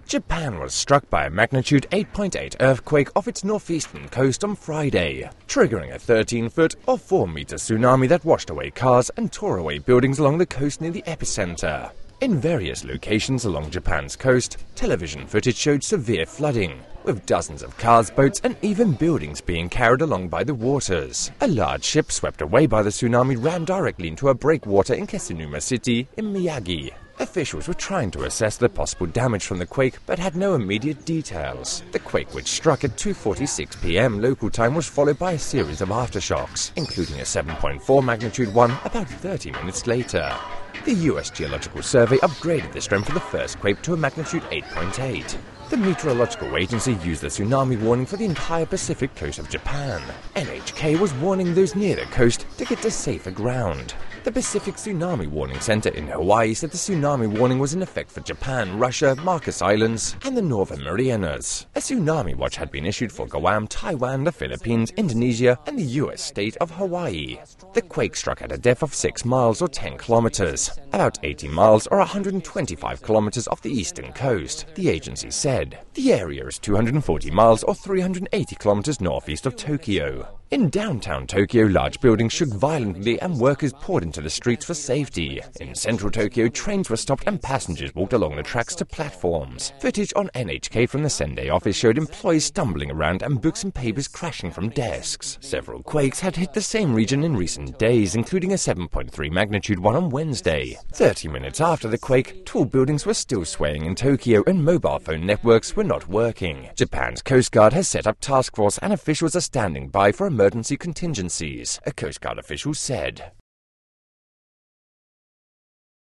Japan was struck by a magnitude 8.8 earthquake off its northeastern coast on Friday, triggering a 13-foot or 4-meter tsunami that washed away cars and tore away buildings along the coast near the epicenter. In various locations along Japan's coast, television footage showed severe flooding, with dozens of cars, boats and even buildings being carried along by the waters. A large ship swept away by the tsunami ran directly into a breakwater in Kesunuma City in Miyagi. Officials were trying to assess the possible damage from the quake but had no immediate details. The quake, which struck at 2:46 p.m. local time, was followed by a series of aftershocks, including a 7.4 magnitude one about 30 minutes later. The US Geological Survey upgraded the strength of the first quake to a magnitude 8.8. The meteorological agency used the tsunami warning for the entire Pacific coast of Japan. NHK was warning those near the coast to get to safer ground. The Pacific Tsunami Warning Center in Hawaii said the tsunami warning was in effect for Japan, Russia, Marcus Islands, and the Northern Marianas. A tsunami watch had been issued for Guam, Taiwan, the Philippines, Indonesia, and the US state of Hawaii. The quake struck at a depth of 6 miles or 10 kilometers, about 80 miles or 125 kilometers off the eastern coast, the agency said. The area is 240 miles or 380 kilometers northeast of Tokyo. In downtown Tokyo, large buildings shook violently and workers poured into the streets for safety. In central Tokyo, trains were stopped and passengers walked along the tracks to platforms. Footage on NHK from the Sendai office showed employees stumbling around and books and papers crashing from desks. Several quakes had hit the same region in recent days, including a 7.3 magnitude one on Wednesday. 30 minutes after the quake, tall buildings were still swaying in Tokyo and mobile phone networks were not working. Japan's Coast Guard has set up task force and officials are standing by for emergency contingencies, a Coast Guard official said.